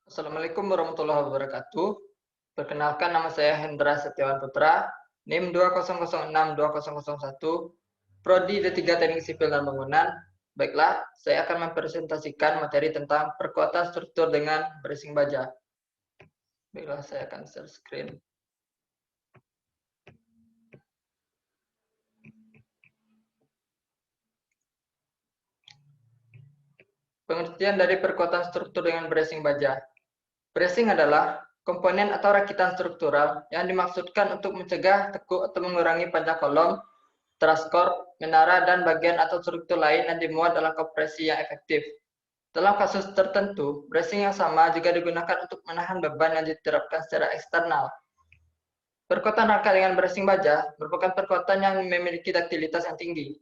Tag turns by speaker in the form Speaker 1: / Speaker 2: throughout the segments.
Speaker 1: Assalamualaikum warahmatullahi wabarakatuh. Perkenalkan, nama saya Hendra Setiawan Putra, NIM 200620001, Prodi D3 Teknik Sipil dan Bangunan. Baiklah, saya akan mempresentasikan materi tentang perkuatan struktur dengan bracing baja. Baiklah, saya akan share screen. Pengertian dari perkuatan struktur dengan bracing baja. Bracing adalah komponen atau rakitan struktural yang dimaksudkan untuk mencegah, tekuk, atau mengurangi panjang kolom, transkor, menara, dan bagian atau struktur lain yang dimuat dalam kompresi yang efektif. Dalam kasus tertentu, bracing yang sama juga digunakan untuk menahan beban yang diterapkan secara eksternal. Perkuatan rangka dengan bracing baja merupakan perkuatan yang memiliki duktilitas yang tinggi.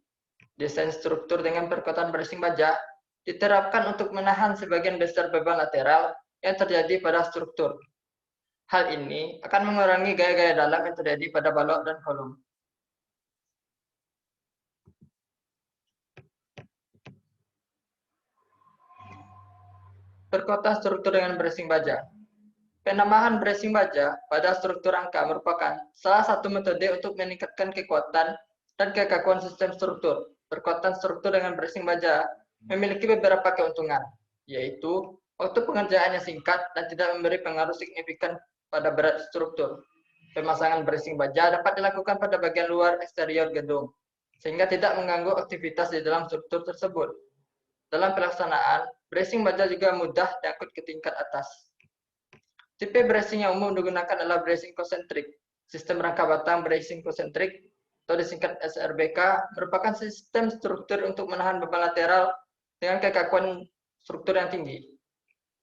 Speaker 1: Desain struktur dengan perkuatan bracing baja diterapkan untuk menahan sebagian besar beban lateral yang terjadi pada struktur. Hal ini akan mengurangi gaya-gaya dalam yang terjadi pada balok dan kolom. Perkuatan struktur dengan bracing baja. Penambahan bracing baja pada struktur rangka merupakan salah satu metode untuk meningkatkan kekuatan dan kekakuan sistem struktur. Perkuatan struktur dengan bracing baja memiliki beberapa keuntungan, yaitu waktu pengerjaannya singkat dan tidak memberi pengaruh signifikan pada berat struktur. Pemasangan bracing baja dapat dilakukan pada bagian luar eksterior gedung, sehingga tidak mengganggu aktivitas di dalam struktur tersebut. Dalam pelaksanaan, bracing baja juga mudah diangkut ke tingkat atas. Tipe bracing yang umum digunakan adalah bracing konsentrik. Sistem rangka batang bracing konsentrik atau disingkat SRBK merupakan sistem struktur untuk menahan beban lateral dengan kekakuan struktur yang tinggi.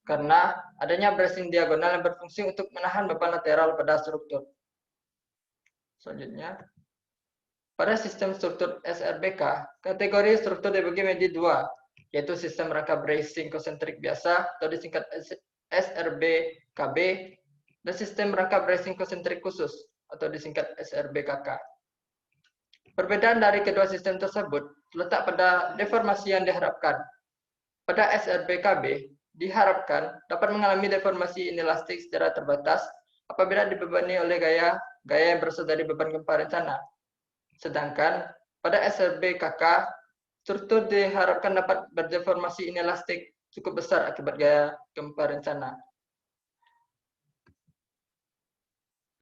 Speaker 1: Karena adanya bracing diagonal yang berfungsi untuk menahan beban lateral pada struktur. Selanjutnya, pada sistem struktur SRBK, kategori struktur dibagi menjadi dua, yaitu sistem rangka bracing konsentrik biasa atau disingkat SRBKB, dan sistem rangka bracing konsentrik khusus atau disingkat SRBKK. Perbedaan dari kedua sistem tersebut terletak pada deformasi yang diharapkan. Pada SRBKB, diharapkan dapat mengalami deformasi inelastik secara terbatas apabila dibebani oleh gaya yang berasal dari beban gempa rencana. Sedangkan pada SRBKK, struktur diharapkan dapat berdeformasi inelastik cukup besar akibat gaya gempa rencana.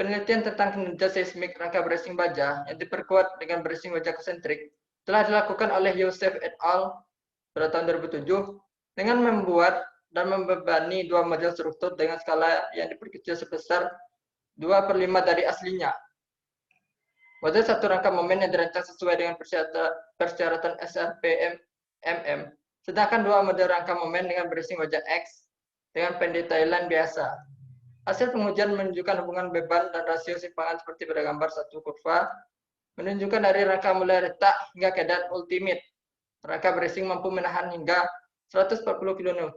Speaker 1: Penelitian tentang kinerja seismik rangka bracing baja yang diperkuat dengan bracing baja konsentrik telah dilakukan oleh Yosef et al. Pada tahun 2007 dengan membuat dan membebani dua model struktur dengan skala yang diperkecil sebesar 2/5 dari aslinya. Model satu rangka momen yang dirancang sesuai dengan persyaratan SRPM, sedangkan dua model rangka momen dengan bracing baja X dengan pendetailan biasa. Hasil pengujian menunjukkan hubungan beban dan rasio simpangan seperti pada gambar satu kurva, menunjukkan dari rangka mulai retak hingga keadaan ultimate. Rangka bracing mampu menahan hingga 140 kN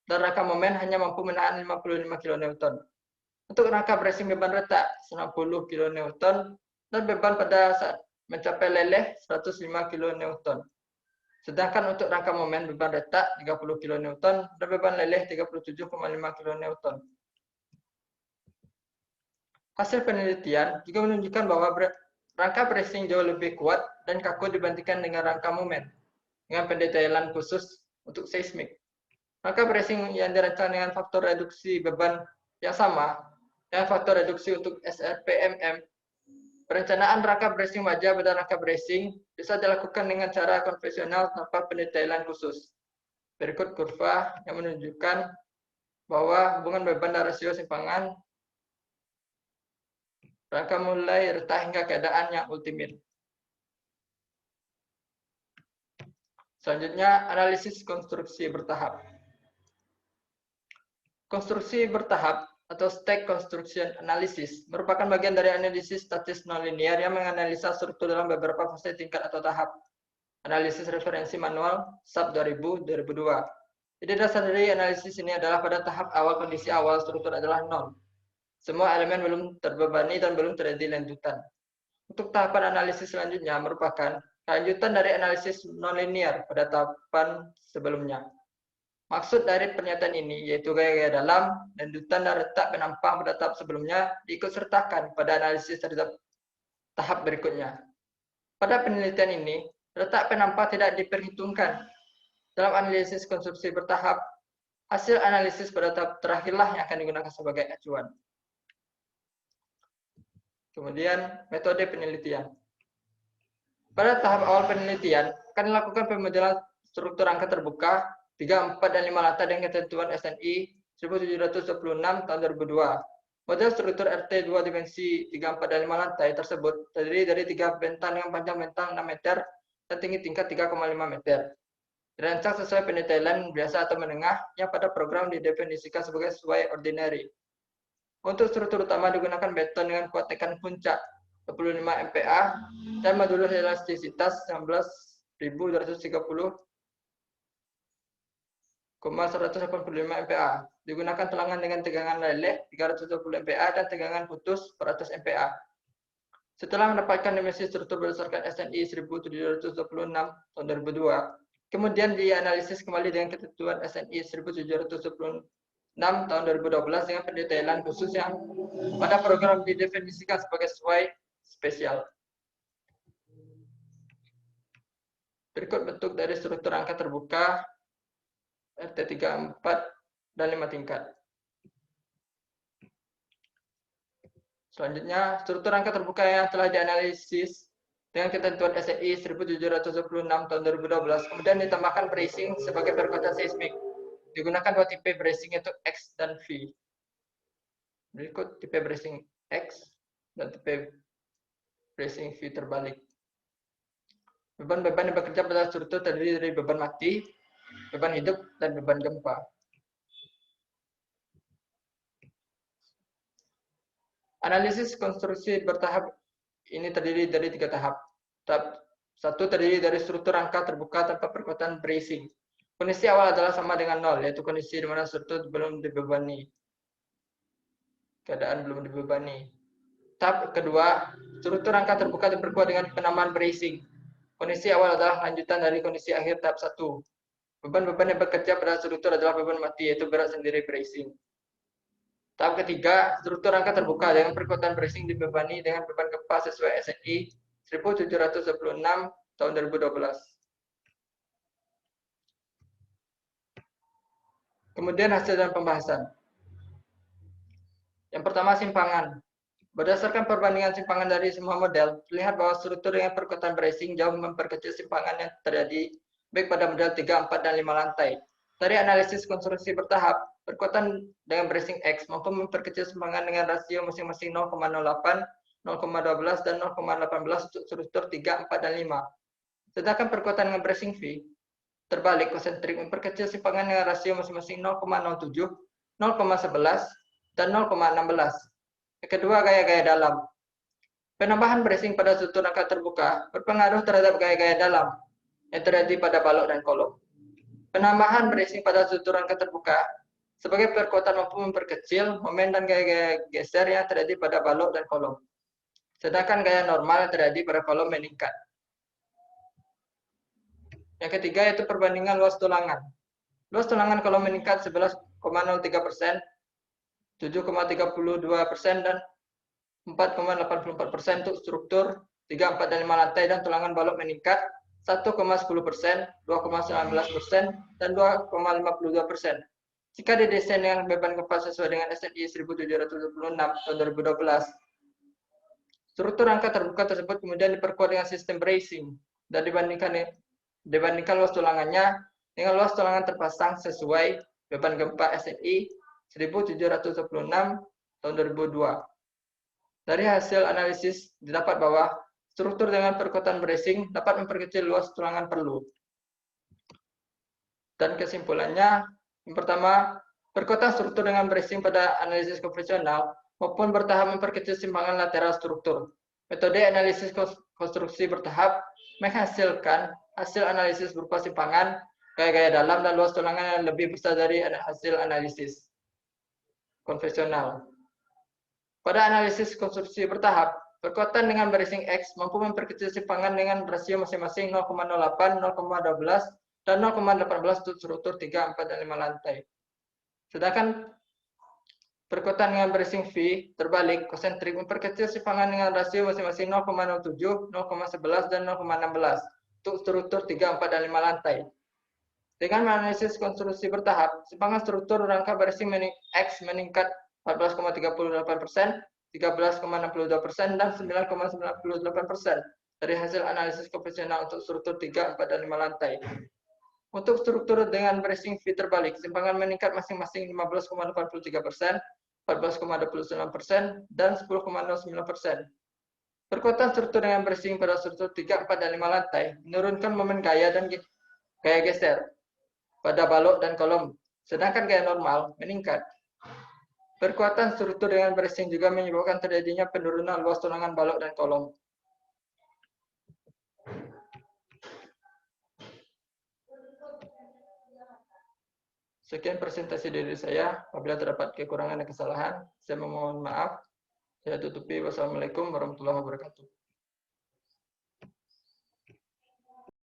Speaker 1: dan rangka momen hanya mampu menahan 55 kN. Untuk rangka bracing beban retak 90 kN dan beban pada saat mencapai leleh 105 kN. Sedangkan untuk rangka momen beban retak 30 kN dan beban leleh 37,5 kN. Hasil penelitian juga menunjukkan bahwa rangka bracing jauh lebih kuat dan kaku dibandingkan dengan rangka momen dengan pendetailan khusus untuk seismik. Rangka bracing yang dirancang dengan faktor reduksi beban yang sama dengan faktor reduksi untuk SRPMM. Perencanaan rangka bracing baja pada rangka bracing bisa dilakukan dengan cara konvensional tanpa pendetailan khusus. Berikut kurva yang menunjukkan bahwa hubungan beban dan rasio simpangan rangka mulai retak hingga keadaan yang ultimate. Selanjutnya, analisis konstruksi bertahap. Konstruksi bertahap atau stack construction analysis merupakan bagian dari analisis statis nonlinear yang menganalisa struktur dalam beberapa fase tingkat atau tahap. Analisis referensi manual SAP 2000-2002. Ide dasar dari analisis ini adalah pada tahap awal kondisi awal struktur adalah 0. Semua elemen belum terbebani dan belum terjadi lanjutan. Untuk tahapan analisis selanjutnya merupakan lanjutan dari analisis nonlinear pada tahapan sebelumnya. Maksud dari pernyataan ini yaitu gaya-gaya dalam, lanjutan dan letak penampang pada tahap sebelumnya diikut sertakan pada analisis terhadap tahap berikutnya. Pada penelitian ini, letak penampang tidak diperhitungkan. Dalam analisis konstruksi bertahap, hasil analisis pada tahap terakhirlah yang akan digunakan sebagai acuan. Kemudian, metode penelitian. Pada tahap awal penelitian, akan dilakukan pemodelan struktur angka terbuka 3, 4, dan 5 lantai dengan ketentuan SNI 1726 tahun 2002. Model struktur RT 2 dimensi 3, 4, dan 5 lantai tersebut terdiri dari 3 bentang dengan panjang bentang 6 meter dan tinggi tingkat 3,5 meter. Dirancang sesuai pendetailan biasa atau menengah yang pada program didefinisikan sebagai ordinary. Untuk struktur utama digunakan beton dengan kuat tekan puncak 25 MPa dan modulus elastisitas 19.230,185 MPa. Digunakan tulangan dengan tegangan leleh 320 MPa dan tegangan putus 400 MPa. Setelah mendapatkan dimensi struktur berdasarkan SNI 1726 tahun 2002, kemudian dianalisis kembali dengan ketentuan SNI 1726 tahun 2012 dengan pendetailan khusus yang pada program didefinisikan sebagai sesuai spesial. Berikut bentuk dari struktur angka terbuka RT 3, 4, dan 5 tingkat. Selanjutnya, struktur angka terbuka yang telah dianalisis dengan ketentuan SNI 1726 tahun 2012, kemudian ditambahkan bracing sebagai perkuatan seismik. Digunakan 2 tipe bracing yaitu X dan V. Berikut tipe bracing X dan tipe bracing V terbalik. Beban-beban yang bekerja pada struktur terdiri dari beban mati, beban hidup, dan beban gempa. Analisis konstruksi bertahap ini terdiri dari 3 tahap. Tahap 1 terdiri dari struktur angka terbuka tanpa perkuatan bracing. Kondisi awal adalah sama dengan 0, yaitu kondisi di mana struktur belum dibebani. Keadaan belum dibebani. Tahap kedua, struktur angka terbuka diperkuat dengan penambahan bracing. Kondisi awal adalah lanjutan dari kondisi akhir tahap 1. Beban-beban yang bekerja pada struktur adalah beban mati, yaitu berat sendiri bracing. Tahap ketiga, struktur angka terbuka dengan perkuatan bracing dibebani dengan beban gempa sesuai SNI 1726 tahun 2012. Kemudian hasil dan pembahasan. Yang pertama, simpangan. Berdasarkan perbandingan simpangan dari semua model, terlihat bahwa struktur dengan perkuatan bracing jauh memperkecil simpangan yang terjadi baik pada model 3, 4, dan 5 lantai. Dari analisis konstruksi bertahap, perkuatan dengan bracing X mampu memperkecil simpangan dengan rasio masing-masing 0,08, 0,12, dan 0,18 untuk struktur 3, 4, dan 5. Sedangkan perkuatan dengan bracing V terbalik konsentrik memperkecil simpangan dengan rasio masing-masing 0,07, 0,11, dan 0,16. Kedua, gaya-gaya dalam. Penambahan bracing pada struktur angka terbuka berpengaruh terhadap gaya-gaya dalam yang terjadi pada balok dan kolom. Penambahan bracing pada struktur angka terbuka sebagai perkuatan mampu memperkecil momen dan gaya-gaya geser yang terjadi pada balok dan kolom. Sedangkan gaya normal yang terjadi pada kolom meningkat. Yang ketiga yaitu perbandingan luas tulangan. Luas tulangan kolom meningkat 11,03%, 7,32%, dan 4,84% untuk struktur 3, 4, dan 5 lantai, dan tulangan balok meningkat 1,10%, 2,19%, dan 2,52%. Jika didesain dengan beban gempa sesuai dengan SNI 1726 tahun 2012. Struktur angka terbuka tersebut kemudian diperkuat dengan sistem bracing dan dibandingkan luas tulangannya dengan luas tulangan terpasang sesuai beban gempa SNI 1726 tahun 2002. Dari hasil analisis didapat bahwa struktur dengan perkuatan bracing dapat memperkecil luas tulangan perlu. Dan kesimpulannya, yang pertama, perkuatan struktur dengan bracing pada analisis konvensional maupun bertahap memperkecil simpangan lateral struktur. Metode analisis konstruksi bertahap menghasilkan hasil analisis berupa simpangan, gaya-gaya dalam, dan luas tulangan yang lebih besar dari hasil analisis konvensional. Pada analisis konstruksi bertahap, perkuatan dengan bracing X mampu memperkecil simpangan dengan rasio masing-masing 0,08, 0,12, dan 0,18 untuk struktur 3, 4, dan 5 lantai. Sedangkan perkuatan dengan bracing V terbalik, konsentrik memperkecil simpangan dengan rasio masing-masing 0,07, 0,11, dan 0,16 untuk struktur 3, 4, dan 5 lantai. Dengan menganalisis konstruksi bertahap, simpangan struktur rangka bracing X meningkat 14,38%, 13,62%, dan 9,98% dari hasil analisis konvensional untuk struktur 3, 4, dan 5 lantai. Untuk struktur dengan bracing V terbalik, simpangan meningkat masing-masing 15,83%, 14,29%, dan 10,09%. Perkuatan struktur dengan bracing pada struktur 3, 4, dan 5 lantai menurunkan momen gaya dan gaya geser pada balok dan kolom, sedangkan gaya normal meningkat. Perkuatan struktur dengan bracing juga menyebabkan terjadinya penurunan luas tulangan balok dan kolom. Sekian presentasi dari saya. Apabila terdapat kekurangan dan kesalahan, saya memohon maaf. Saya tutupi. Wassalamualaikum warahmatullahi wabarakatuh.